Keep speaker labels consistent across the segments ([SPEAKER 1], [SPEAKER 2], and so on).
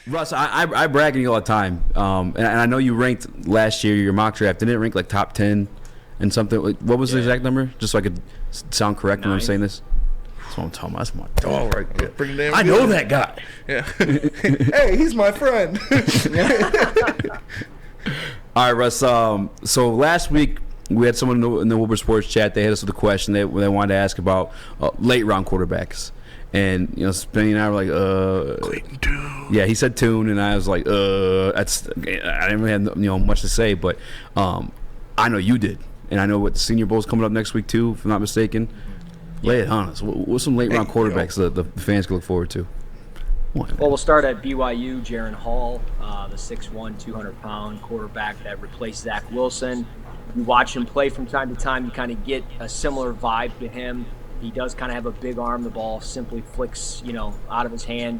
[SPEAKER 1] Russ, I brag on you all the time, and I know you ranked last year your mock draft. Didn't it rank like top 10 and something? What was the exact number? Just so I could sound correct when I'm saying this. That's what I'm talking about. That's my dog right there.
[SPEAKER 2] Pretty damn
[SPEAKER 1] I
[SPEAKER 2] good.
[SPEAKER 1] know that guy.
[SPEAKER 2] Yeah. Hey, he's my friend.
[SPEAKER 1] All right, Russ. So last week we had someone in the Woodward Sports chat. They hit us with a question they wanted to ask about late round quarterbacks. And Spenny and I were like,
[SPEAKER 2] Clayton Tune.
[SPEAKER 1] Yeah, he said Tune, and I was like, that's. I didn't really have much to say, but I know you did, and I know what the Senior Bowl is coming up next week too, if I'm not mistaken. Lay it on us. What's some late round quarterbacks that the fans can look forward to?
[SPEAKER 3] Well, we'll start at BYU. Jaron Hall, the 6'1", 200-pound quarterback that replaced Zach Wilson. You watch him play from time to time, you kind of get a similar vibe to him. He does kind of have a big arm. The ball simply flicks, out of his hand.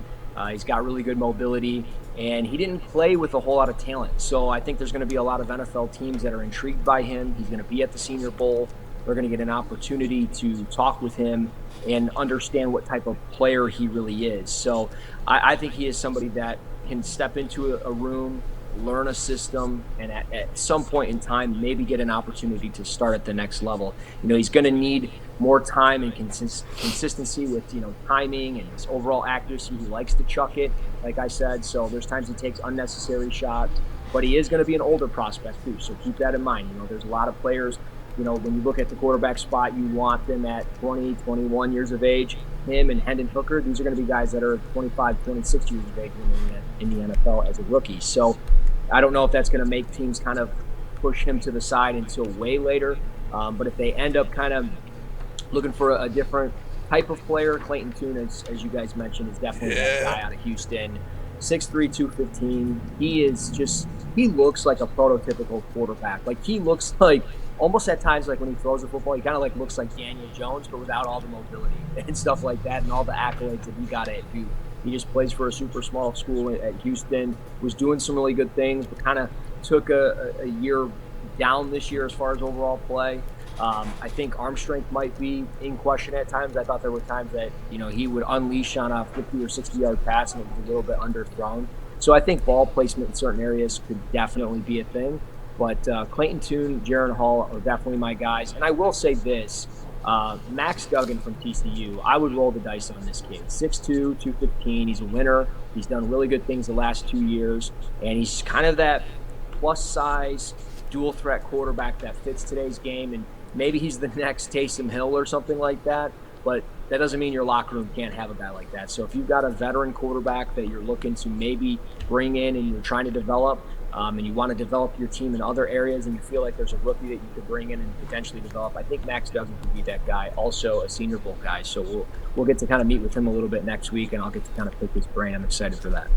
[SPEAKER 3] He's got really good mobility, and he didn't play with a whole lot of talent. So I think there's going to be a lot of NFL teams that are intrigued by him. He's going to be at the Senior Bowl. They're going to get an opportunity to talk with him and understand what type of player he really is. So I think he is somebody that can step into a room, learn a system, and at some point in time maybe get an opportunity to start at the next level. He's going to need more time and consistency with timing and his overall accuracy. He likes to chuck it, like I said, so there's times he takes unnecessary shots, but he is going to be an older prospect too, so keep that in mind. There's a lot of players, when you look at the quarterback spot, you want them at 20, 21 years of age. Him and Hendon Hooker, these are going to be guys that are 25, 26 years of age in the NFL as a rookie. So I don't know if that's going to make teams kind of push him to the side until way later. But if they end up kind of looking for a different type of player, Clayton Tune, as you guys mentioned, is definitely that guy out of Houston. 6'3", 215. He looks like a prototypical quarterback. Like, he looks like, almost at times, like when he throws the football, he kind of like looks like Daniel Jones, but without all the mobility and stuff like that and all the accolades that he got at Duke. He just plays for a super small school at Houston, was doing some really good things, but kind of took a year down this year as far as overall play. I think arm strength might be in question at times. I thought there were times that, he would unleash on a 50 or 60-yard pass and it was a little bit underthrown. So I think ball placement in certain areas could definitely be a thing. But Clayton Tune, Jaron Hall are definitely my guys. And I will say this, Max Duggan from TCU, I would roll the dice on this kid. 6'2", 215, he's a winner. He's done really good things the last 2 years. And he's kind of that plus-size, dual-threat quarterback that fits today's game. And maybe he's the next Taysom Hill or something like that. But that doesn't mean your locker room can't have a guy like that. So if you've got a veteran quarterback that you're looking to maybe bring in and you're trying to develop, and you want to develop your team in other areas and you feel like there's a rookie that you could bring in and potentially develop, I think Max Duggan could be that guy, also a Senior Bowl guy. So we'll get to kind of meet with him a little bit next week, and I'll get to kind of pick his brain. I'm excited for that.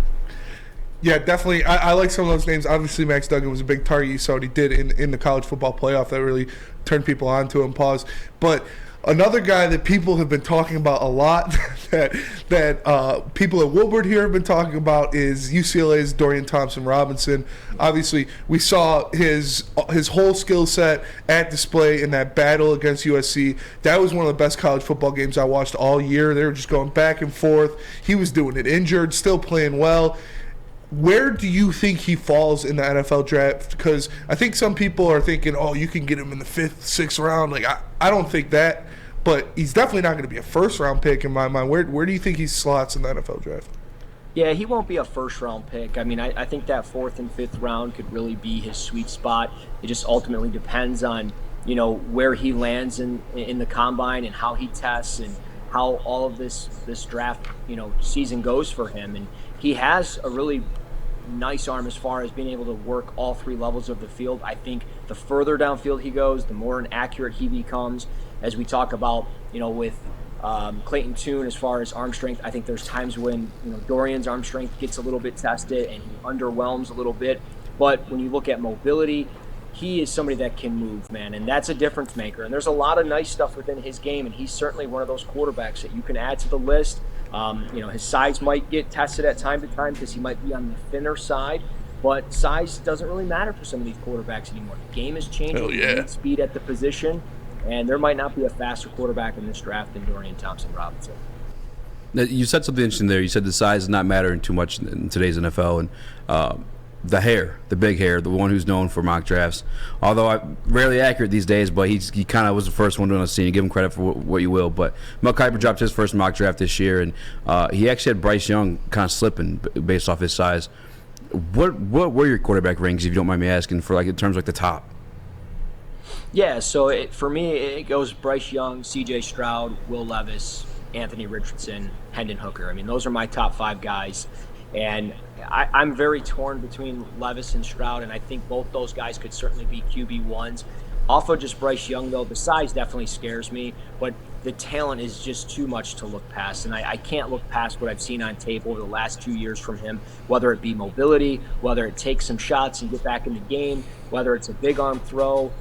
[SPEAKER 2] Yeah, definitely. I like some of those names. Obviously, Max Duggan was a big target. You saw what he did in the college football playoff. That really turned people on to him. Pause. But another guy that people have been talking about a lot, that people at Woodward here have been talking about, is UCLA's Dorian Thompson-Robinson. Obviously, we saw his whole skill set at display in that battle against USC. That was one of the best college football games I watched all year. They were just going back and forth. He was doing it injured, still playing well. Where do you think he falls in the NFL draft? Because I think some people are thinking, oh, you can get him in the 5th, 6th round. Like, I don't think that. But he's definitely not going to be a first-round pick in my mind. Where do you think he slots in the NFL draft?
[SPEAKER 3] Yeah, he won't be a first-round pick. I mean, I think that 4th and 5th round could really be his sweet spot. It just ultimately depends on, where he lands in the combine and how he tests and how all of this draft, season goes for him. And he has a really nice arm as far as being able to work all 3 levels of the field. I think the further downfield he goes, the more inaccurate he becomes. As we talk about, with Clayton Tune as far as arm strength, I think there's times when, Dorian's arm strength gets a little bit tested and he underwhelms a little bit. But when you look at mobility, he is somebody that can move, man, and that's a difference maker. And there's a lot of nice stuff within his game, and he's certainly one of those quarterbacks that you can add to the list. His size might get tested at time to time because he might be on the thinner side, but size doesn't really matter for some of these quarterbacks anymore. The game is changing.
[SPEAKER 2] Hell yeah.
[SPEAKER 3] You need speed at the position, and there might not be a faster quarterback in this draft than Dorian Thompson-Robinson.
[SPEAKER 1] You said something interesting there. You said the size is not mattering too much in today's NFL, and the hair, the big hair, the one who's known for mock drafts. Although I'm rarely accurate these days, but he kind of was the first one on the scene. Give him credit for what you will. But Mel Kiper dropped his first mock draft this year, and he actually had Bryce Young kind of slipping based off his size. What were your quarterback rankings, if you don't mind me asking, for like in terms of like the top?
[SPEAKER 3] Yeah, so for me, it goes Bryce Young, C.J. Stroud, Will Levis, Anthony Richardson, Hendon Hooker. I mean, those are my top 5 guys. And I'm very torn between Levis and Stroud, and I think both those guys could certainly be QB1s. Off of just Bryce Young, though, the size definitely scares me, but the talent is just too much to look past. And I can't look past what I've seen on tape over the last 2 years from him, whether it be mobility, whether it takes some shots and get back in the game, whether it's a big arm throw.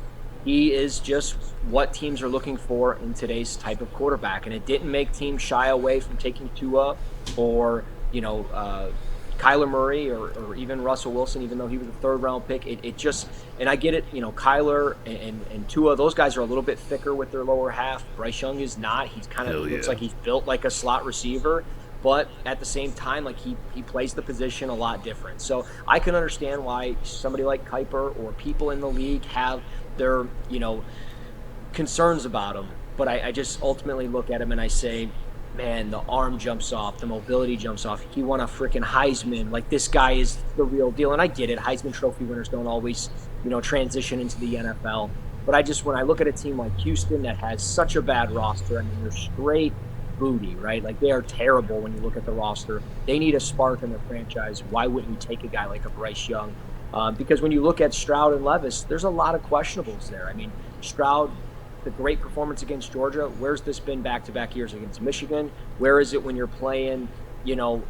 [SPEAKER 3] He is just what teams are looking for in today's type of quarterback. And it didn't make teams shy away from taking Tua or, Kyler Murray or even Russell Wilson, even though he was a 3rd-round pick. It just – and I get it, Kyler and Tua, those guys are a little bit thicker with their lower half. Bryce Young is not. He's kind of looks like he's built like a slot receiver. But at the same time, like he plays the position a lot different. So I can understand why somebody like Kiper or people in the league have their, concerns about him. But I just ultimately look at him and I say, man, the arm jumps off, the mobility jumps off. He won a freaking Heisman. Like, this guy is the real deal. And I get it. Heisman Trophy winners don't always, transition into the NFL. But when I look at a team like Houston that has such a bad roster, I mean, they're straight booty, right? Like, they are terrible when you look at the roster. They need a spark in their franchise. Why wouldn't you take a guy like a Bryce Young? Because when you look at Stroud and Levis, there's a lot of questionables there. I mean, Stroud, the great performance against Georgia, where's this been back-to-back years against Michigan? Where is it when you're playing,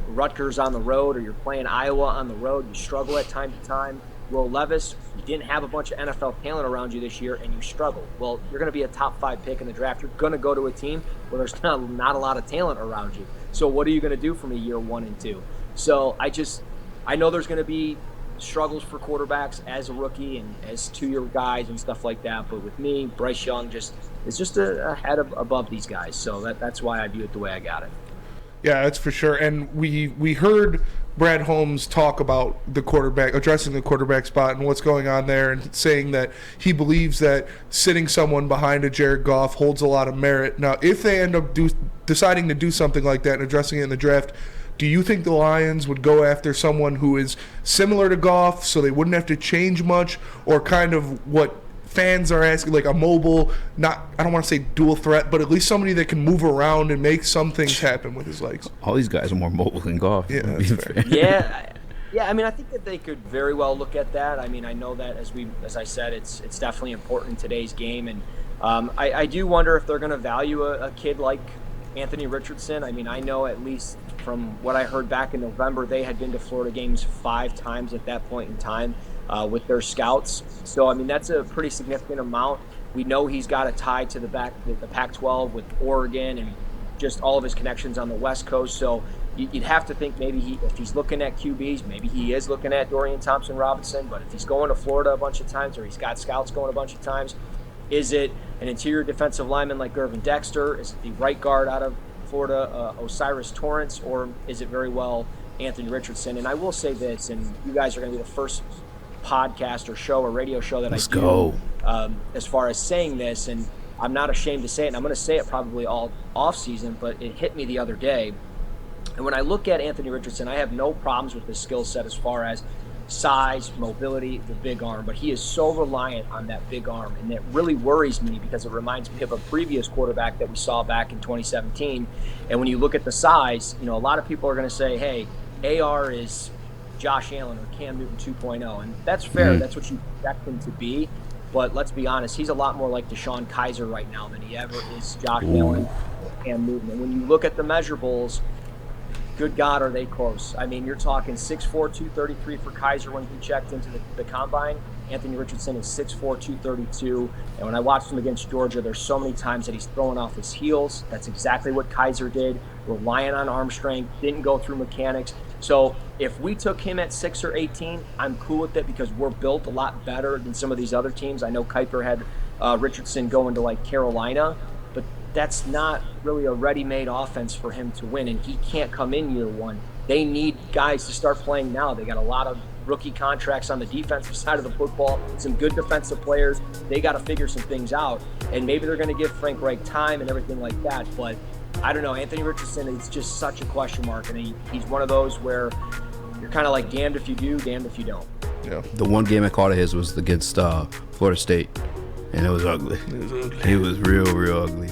[SPEAKER 3] Rutgers on the road or you're playing Iowa on the road? You struggle at time to time. Will Levis, you didn't have a bunch of NFL talent around you this year and you struggled. Well, you're going to be a top 5 pick in the draft. You're going to go to a team where there's not a lot of talent around you. So what are you going to do from year 1 and 2? So I know there's going to be struggles for quarterbacks as a rookie and as 2-year guys and stuff like that. But with me, Bryce Young is just a head above these guys. So that's why I view it the way I got it.
[SPEAKER 2] Yeah, that's for sure. And we heard Brad Holmes talk about addressing the quarterback spot and what's going on there, and saying that he believes that sitting someone behind a Jared Goff holds a lot of merit. Now, if they end up deciding to do something like that and addressing it in the draft, do you think the Lions would go after someone who is similar to Goff so they wouldn't have to change much, or kind of what fans are asking, like a mobile, I don't want to say dual threat, but at least somebody that can move around and make some things happen with his legs?
[SPEAKER 1] All these guys are more mobile than Goff.
[SPEAKER 2] Yeah, that's fair.
[SPEAKER 3] Yeah, I mean, I think that they could very well look at that. I mean, I know that as I said, it's definitely important in today's game, and I do wonder if they're going to value a kid like Anthony Richardson. I mean, I know at least from what I heard back in November, they had been to Florida games 5 times at that point in time with their scouts. So, I mean, that's a pretty significant amount. We know he's got a tie to the Pac-12 with Oregon and just all of his connections on the West Coast. So you'd have to think maybe if he's looking at QBs, maybe he is looking at Dorian Thompson-Robinson. But if he's going to Florida a bunch of times, or he's got scouts going a bunch of times, is it an interior defensive lineman like Gervin Dexter? Is it the right guard out of Florida, Osiris Torrance? Or is it very well Anthony Richardson? And I will say this, and you guys are going to be the first podcast or show or radio show that
[SPEAKER 1] Let's
[SPEAKER 3] I do
[SPEAKER 1] go.
[SPEAKER 3] As far as saying this, and I'm not ashamed to say it, and I'm going to say it probably all off season, but it hit me the other day. And when I look at Anthony Richardson, I have no problems with his skill set as far as size, mobility, the big arm, but he is so reliant on that big arm, and it really worries me because it reminds me of a previous quarterback that we saw back in 2017. And when you look at the size, a lot of people are going to say, hey, AR is Josh Allen or Cam Newton 2.0, and that's fair. Mm-hmm. That's what you expect him to be. But let's be honest, he's a lot more like DeShone Kizer right now than he ever is Josh Allen or Cam Newton. And when you look at the measurables, good God, are they close? I mean, you're talking 6'4", 233 for Kizer when he checked into the combine. Anthony Richardson is 6'4", 232. And when I watched him against Georgia, there's so many times that he's throwing off his heels. That's exactly what Kizer did, relying on arm strength, didn't go through mechanics. So if we took him at 6 or 18, I'm cool with it because we're built a lot better than some of these other teams. I know Kiper had Richardson going to like Carolina, but that's not really a ready-made offense for him to win, and he can't come in year one. They need guys to start playing now. They got a lot of rookie contracts on the defensive side of the football, some good defensive players. They got to figure some things out, and maybe they're going to give Frank Reich time and everything like that, but I don't know. Anthony Richardson is just such a question mark, and he's one of those where you're kind of like damned if you do, damned if you don't.
[SPEAKER 2] Yeah.
[SPEAKER 1] The one game I caught of his was against Florida State, and it was ugly. It was real ugly.